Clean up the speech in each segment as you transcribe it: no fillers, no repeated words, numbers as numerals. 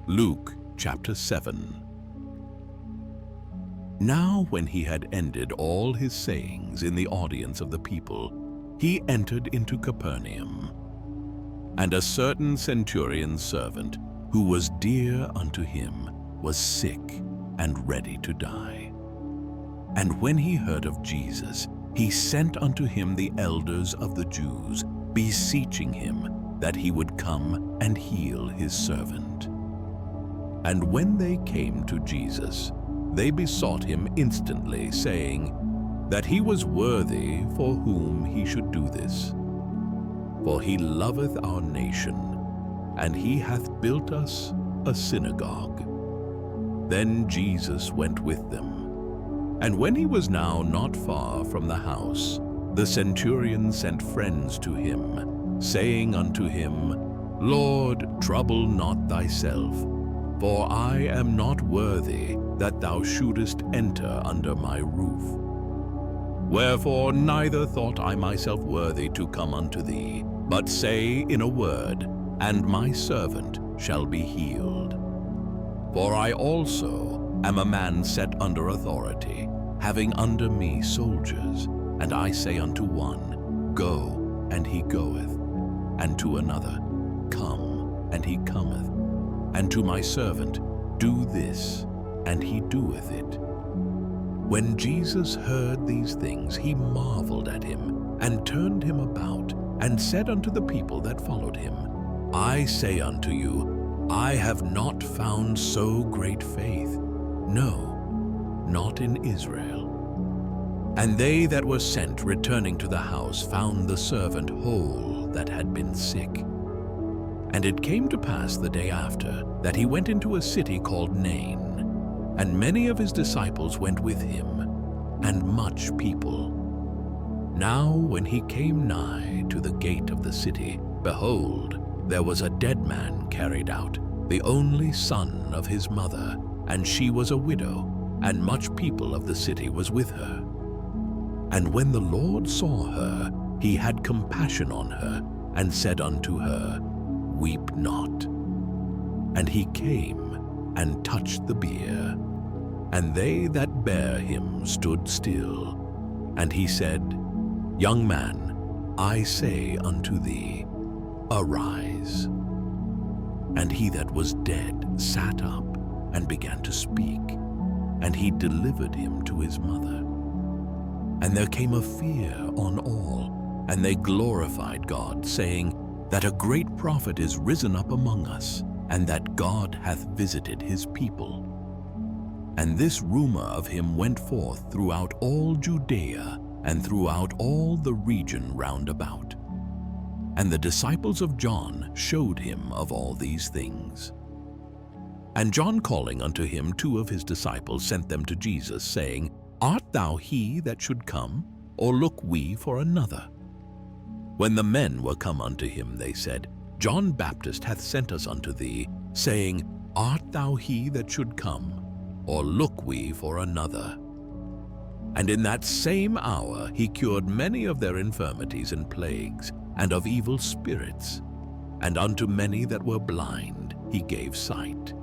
Luke chapter 7. Now when he had ended all his sayings in the audience of the people, he entered into Capernaum. And a certain centurion's servant, who was dear unto him, was sick and ready to die. And when he heard of Jesus, he sent unto him the elders of the Jews, beseeching him that he would come and heal his servant. And when they came to Jesus, they besought him instantly, saying, that he was worthy for whom he should do this. For he loveth our nation, and he hath built us a synagogue. Then Jesus went with them. And when he was now not far from the house, the centurion sent friends to him, saying unto him, Lord, trouble not thyself, for I am not worthy that thou shouldest enter under my roof. Wherefore neither thought I myself worthy to come unto thee, but say in a word, and my servant shall be healed. For I also am a man set under authority, having under me soldiers, and I say unto one, Go, and he goeth, and to another, Come, and he cometh, and to my servant, Do this, and he doeth it. When Jesus heard these things, he marveled at him, and turned him about, and said unto the people that followed him, I say unto you, I have not found so great faith, no, not in Israel. And they that were sent returning to the house found the servant whole that had been sick. And it came to pass the day after that he went into a city called Nain, and many of his disciples went with him, and much people. Now when he came nigh to the gate of the city, behold, there was a dead man carried out, the only son of his mother, and she was a widow, and much people of the city was with her. And when the Lord saw her, he had compassion on her, and said unto her, Weep not. And he came and touched the bier, and they that bare him stood still. And he said, Young man, I say unto thee, arise. And he that was dead sat up, and began to speak, and he delivered him to his mother. And there came a fear on all, and they glorified God, saying, that a great prophet is risen up among us, and that God hath visited his people. And this rumor of him went forth throughout all Judea, and throughout all the region round about. And the disciples of John showed him of all these things. And John calling unto him 2 of his disciples sent them to Jesus, saying, Art thou he that should come, or look we for another? When the men were come unto him, they said, John Baptist hath sent us unto thee, saying, Art thou he that should come, or look we for another? And in that same hour he cured many of their infirmities and plagues, and of evil spirits, and unto many that were blind he gave sight.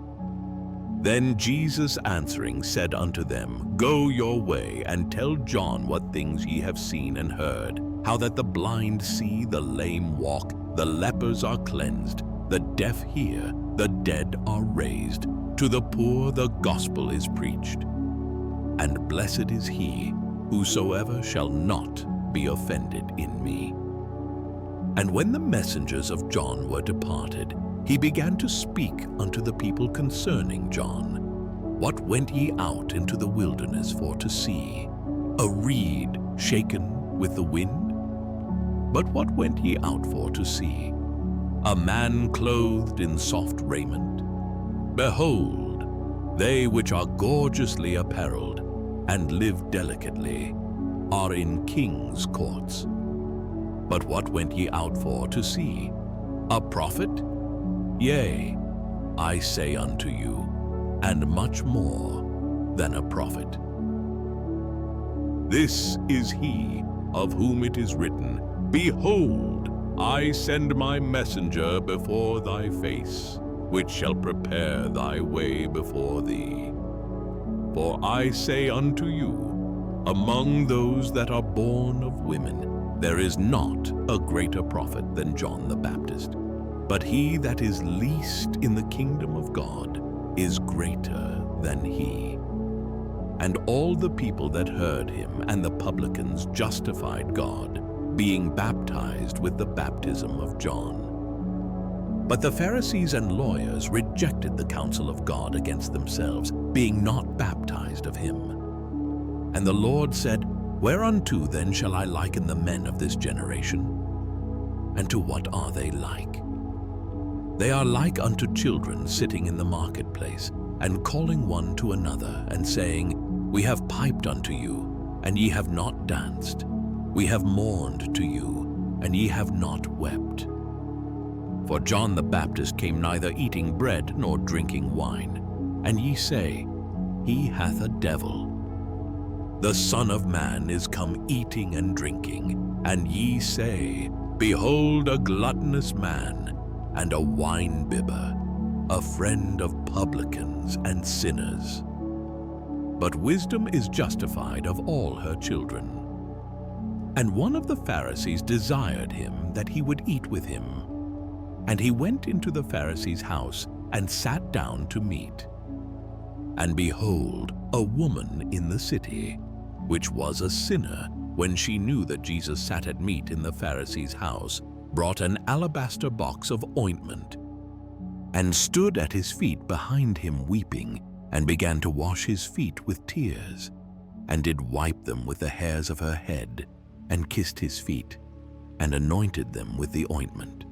Then Jesus answering said unto them, Go your way, and tell John what things ye have seen and heard, how that the blind see, the lame walk, the lepers are cleansed, the deaf hear, the dead are raised, to the poor the gospel is preached. And blessed is he whosoever shall not be offended in me. And when the messengers of John were departed, he began to speak unto the people concerning John. What went ye out into the wilderness for to see? A reed shaken with the wind? But what went ye out for to see? A man clothed in soft raiment? Behold, they which are gorgeously apparelled, and live delicately, are in kings' courts. But what went ye out for to see? A prophet? Yea, I say unto you, and much more than a prophet. This is he of whom it is written, Behold, I send my messenger before thy face, which shall prepare thy way before thee. For I say unto you, among those that are born of women, there is not a greater prophet than John the Baptist. But he that is least in the kingdom of God is greater than he. And all the people that heard him and the publicans justified God, being baptized with the baptism of John. But the Pharisees and lawyers rejected the counsel of God against themselves, being not baptized of him. And the Lord said, Whereunto then shall I liken the men of this generation? And to what are they like? They are like unto children sitting in the marketplace, and calling one to another, and saying, We have piped unto you, and ye have not danced. We have mourned to you, and ye have not wept. For John the Baptist came neither eating bread nor drinking wine, and ye say, He hath a devil. The Son of Man is come eating and drinking, and ye say, Behold a gluttonous man, and a wine-bibber, a friend of publicans and sinners. But wisdom is justified of all her children. And one of the Pharisees desired him that he would eat with him. And he went into the Pharisee's house, and sat down to meat. And behold, a woman in the city, which was a sinner, when she knew that Jesus sat at meat in the Pharisee's house, brought an alabaster box of ointment, and stood at his feet behind him weeping, and began to wash his feet with tears, and did wipe them with the hairs of her head, and kissed his feet, and anointed them with the ointment.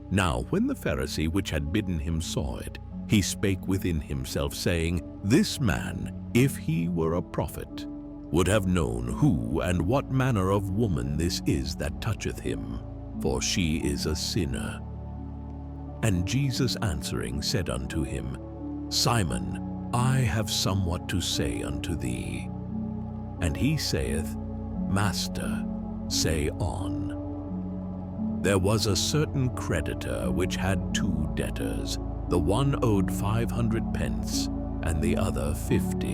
Now when the Pharisee which had bidden him saw it, he spake within himself, saying, This man, if he were a prophet, would have known who and what manner of woman this is that toucheth him, for she is a sinner. And Jesus answering said unto him, Simon, I have somewhat to say unto thee. And he saith, Master, say on. There was a certain creditor which had 2 debtors. The one owed 500 pence, and the other 50.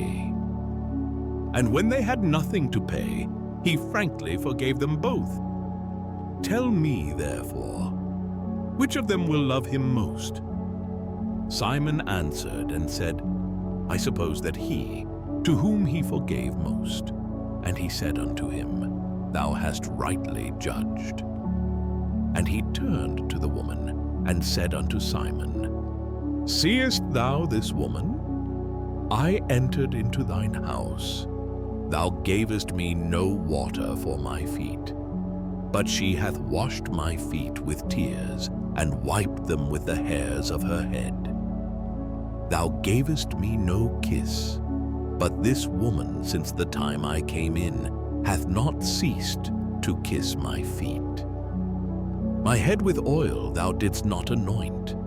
And when they had nothing to pay, he frankly forgave them both. Tell me, therefore, which of them will love him most? Simon answered and said, I suppose that he, to whom he forgave most. And he said unto him, Thou hast rightly judged. And he turned to the woman, and said unto Simon, Seest thou this woman? I entered into thine house. Thou gavest me no water for my feet, but she hath washed my feet with tears, and wiped them with the hairs of her head. Thou gavest me no kiss, but this woman, since the time I came in, hath not ceased to kiss my feet. My head with oil thou didst not anoint,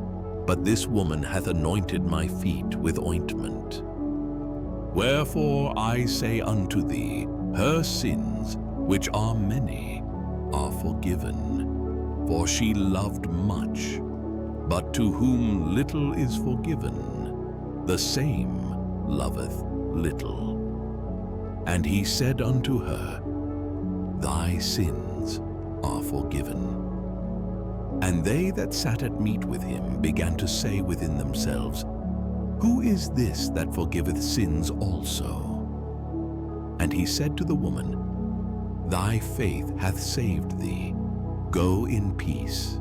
but this woman hath anointed my feet with ointment. Wherefore I say unto thee, her sins, which are many, are forgiven. For she loved much, but to whom little is forgiven, the same loveth little. And he said unto her, Thy sins are forgiven. And they that sat at meat with him began to say within themselves, Who is this that forgiveth sins also? And he said to the woman, Thy faith hath saved thee. Go in peace,